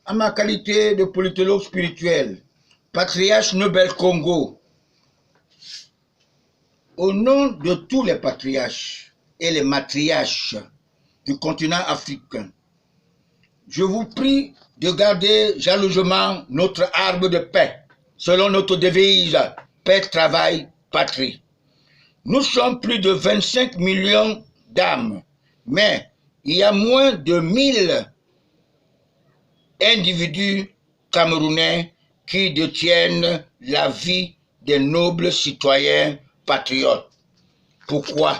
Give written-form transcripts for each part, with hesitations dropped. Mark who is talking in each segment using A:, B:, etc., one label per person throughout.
A: en ma qualité de politologue spirituel, patriarche Nobel Congo, au nom de tous les patriarches et les matriarches du continent africain, je vous prie de garder jalousement notre arbre de paix, selon notre devise paix, travail, patrie. Nous sommes plus de 25 millions d'âmes, mais il y a moins de 1000 individus camerounais qui détiennent la vie des nobles citoyens patriotes. Pourquoi?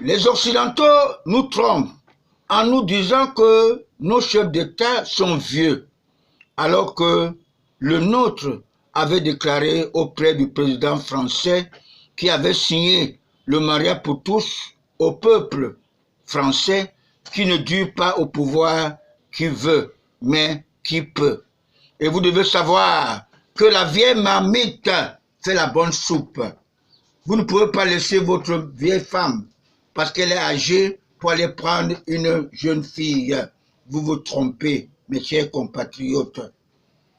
A: Les Occidentaux nous trompent en nous disant que nos chefs d'État sont vieux, alors que le nôtre avait déclaré auprès du président français qui avait signé le mariage pour tous au peuple français qui ne dure pas au pouvoir qui veut, mais qui peut. Et vous devez savoir que la vieille marmite fait la bonne soupe. Vous ne pouvez pas laisser votre vieille femme parce qu'elle est âgée pour aller prendre une jeune fille. Vous vous trompez, mes chers compatriotes.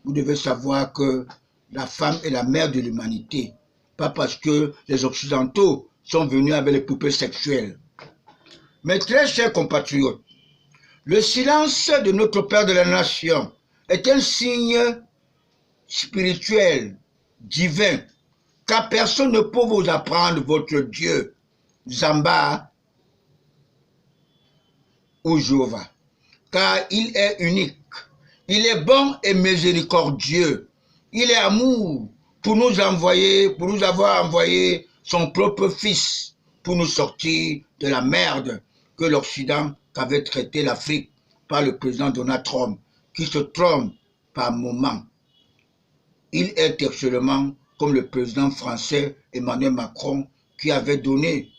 A: Vous devez savoir que la femme est la mère de l'humanité. Pas parce que les Occidentaux sont venus avec les poupées sexuelles. Mes très chers compatriotes, le silence de notre Père de la Nation est un signe spirituel, divin, car personne ne peut vous apprendre votre Dieu, Zamba ou Jéhovah, car il est unique, il est bon et miséricordieux, il est amour pour nous avoir envoyé son propre fils pour nous sortir de la merde que l'Occident qu'avait traité l'Afrique par le président Donald Trump, qui se trompe par moments. Il est actuellement comme le président français Emmanuel Macron qui avait donné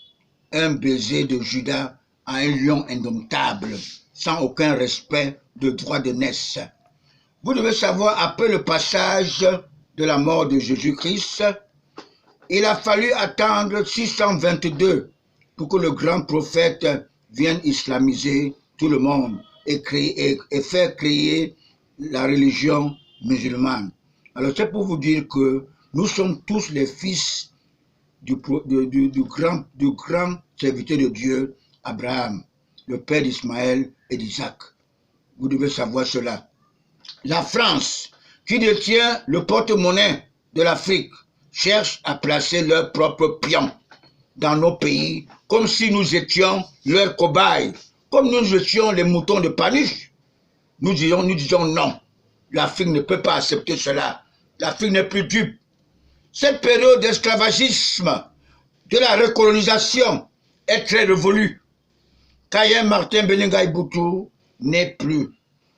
A: un baiser de Judas à un lion indomptable, sans aucun respect de droit de naissance. Vous devez savoir, après le passage de la mort de Jésus-Christ, il a fallu attendre 622 pour que le grand prophète vienne islamiser tout le monde et faire créer la religion musulmane. Alors c'est pour vous dire que nous sommes tous les fils du grand serviteur de Dieu, Abraham, le père d'Ismaël et d'Isaac. Vous devez savoir cela. La France, qui détient le porte-monnaie de l'Afrique, cherche à placer leurs propres pions dans nos pays, comme si nous étions leurs cobayes, comme nous étions les moutons de Paniche. Nous disons non. L'Afrique ne peut pas accepter cela. L'Afrique n'est plus dupe. Cette période d'esclavagisme, de la recolonisation, est très révolue. Kayen Martin Benengay Boutou n'est plus.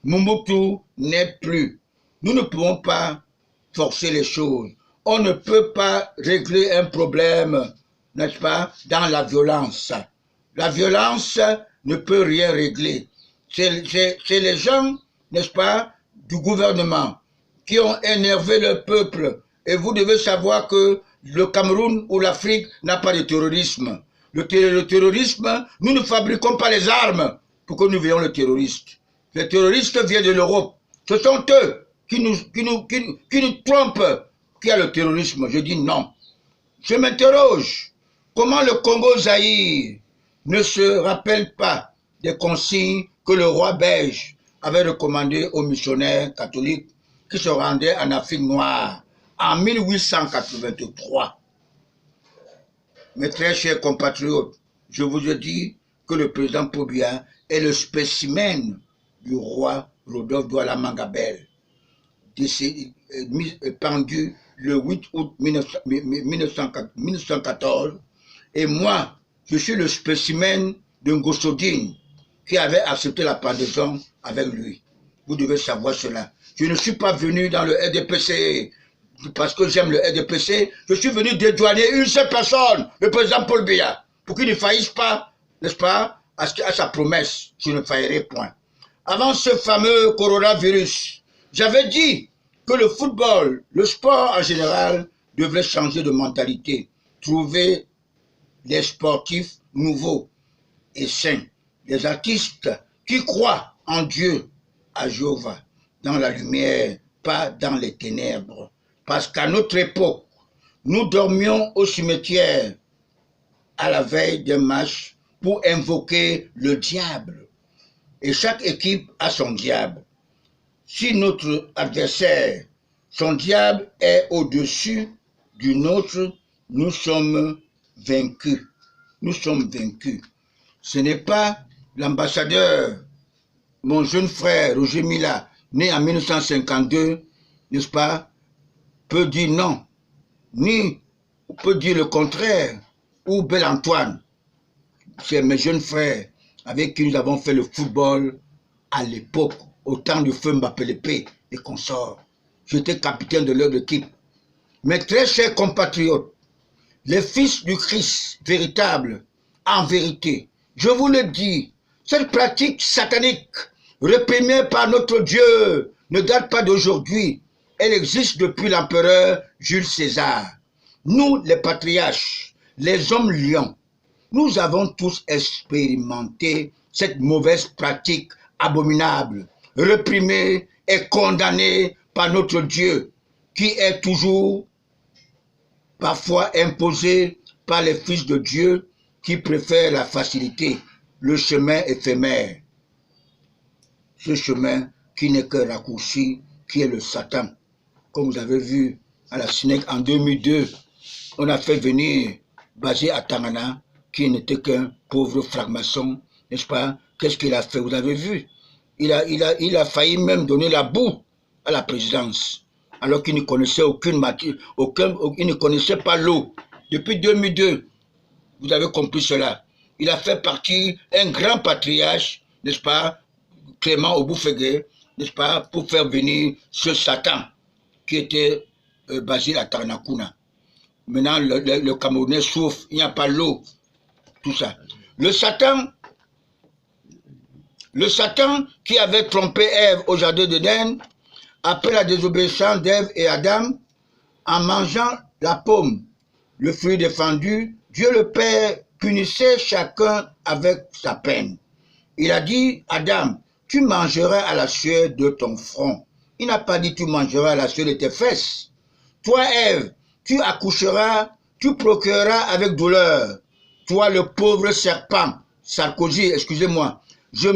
A: Mobutu n'est plus. Nous ne pouvons pas forcer les choses. On ne peut pas régler un problème, n'est-ce pas, dans la violence. La violence ne peut rien régler. C'est les gens, n'est-ce pas, du gouvernement qui ont énervé le peuple. Et vous devez savoir que le Cameroun ou l'Afrique n'a pas de terrorisme. Le terrorisme, nous ne fabriquons pas les armes pour que nous voyions le terroriste. Les terroristes viennent de l'Europe. Ce sont eux qui nous trompent qu'il y a le terrorisme. Je dis non. Je m'interroge. Comment le Congo-Zaïre ne se rappelle pas des consignes que le roi belge avait recommandées aux missionnaires catholiques qui se rendaient en Afrique noire en 1883. Mes très chers compatriotes, je vous ai dit que le président Paul Biya est le spécimen du roi Rodolphe Douala Mangabel, pendu le 8 août 1914, et moi, je suis le spécimen de Ngosodine qui avait accepté la pendaison avec lui. Vous devez savoir cela. Je ne suis pas venu dans le RDPC parce que j'aime le RDPC, je suis venu dédouaner une seule personne, le président Paul Biya, pour qu'il ne faillisse pas, n'est-ce pas, à sa promesse, je ne faillirai point. Avant ce fameux coronavirus, j'avais dit que le football, le sport en général, devrait changer de mentalité, trouver des sportifs nouveaux et sains, des artistes qui croient en Dieu, à Jéhovah, dans la lumière, pas dans les ténèbres. Parce qu'à notre époque, nous dormions au cimetière à la veille d'un match pour invoquer le diable. Et chaque équipe a son diable. Si notre adversaire, son diable est au-dessus du nôtre, nous sommes vaincus. Nous sommes vaincus. Ce n'est pas l'ambassadeur, mon jeune frère Roger Mila, né en 1952, n'est-ce pas, peut dire non, ni peut dire le contraire, ou Bel Antoine. C'est mes jeunes frères avec qui nous avons fait le football à l'époque, au temps du feu Mbappé et consorts. J'étais capitaine de leur équipe. Mes très chers compatriotes, les fils du Christ véritable, en vérité, je vous le dis, cette pratique satanique, réprimée par notre Dieu, ne date pas d'aujourd'hui. Elle existe depuis l'empereur Jules César. Nous, les patriarches, les hommes lions, nous avons tous expérimenté cette mauvaise pratique abominable, réprimée et condamnée par notre Dieu, qui est toujours parfois imposée par les fils de Dieu qui préfèrent la facilité, le chemin éphémère. Ce chemin qui n'est que raccourci, qui est le Satan. Comme vous avez vu à la SNEC en 2002, on a fait venir Basé à Tangana, qui n'était qu'un pauvre franc-maçon, n'est-ce pas? Qu'est-ce qu'il a fait? Vous avez vu? Il a failli même donner la boue à la présidence, alors qu'il ne connaissait aucune matière, il ne connaissait pas l'eau. Depuis 2002, vous avez compris cela. Il a fait partie un grand patriarche, n'est-ce pas, Clément Oboufégué, n'est-ce pas, pour faire venir ce Satan qui était basé à Tarnakouna. Maintenant, le Camerounais souffre, il n'y a pas l'eau, tout ça. Le Satan qui avait trompé Ève au jardin d'Éden, après la désobéissance d'Ève et Adam, en mangeant la pomme, le fruit défendu, Dieu le Père punissait chacun avec sa peine. Il a dit, Adam, tu mangeras à la sueur de ton front. Il n'a pas dit, tu mangeras à la sueur de tes fesses. Toi, Ève, tu accoucheras, tu procureras avec douleur. Toi, le pauvre serpent, Sarkozy, excusez-moi, tu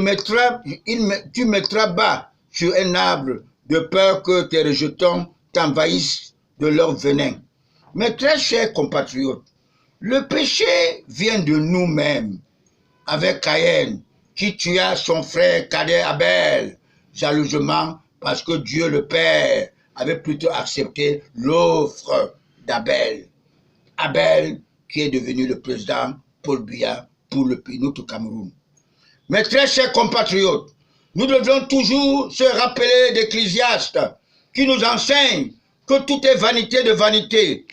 A: mettras bas sur un arbre de peur que tes rejetons t'envahissent de leur venin. Mes très chers compatriotes, le péché vient de nous-mêmes, avec Caïn, qui tua son frère cadet Abel, jalousement parce que Dieu le Père avait plutôt accepté l'offre d'Abel. Abel, qui est devenu le président Paul Biya pour le pays, notre Cameroun. Mes très chers compatriotes, nous devons toujours se rappeler d'Ecclésiaste qui nous enseigne que tout est vanité de vanité.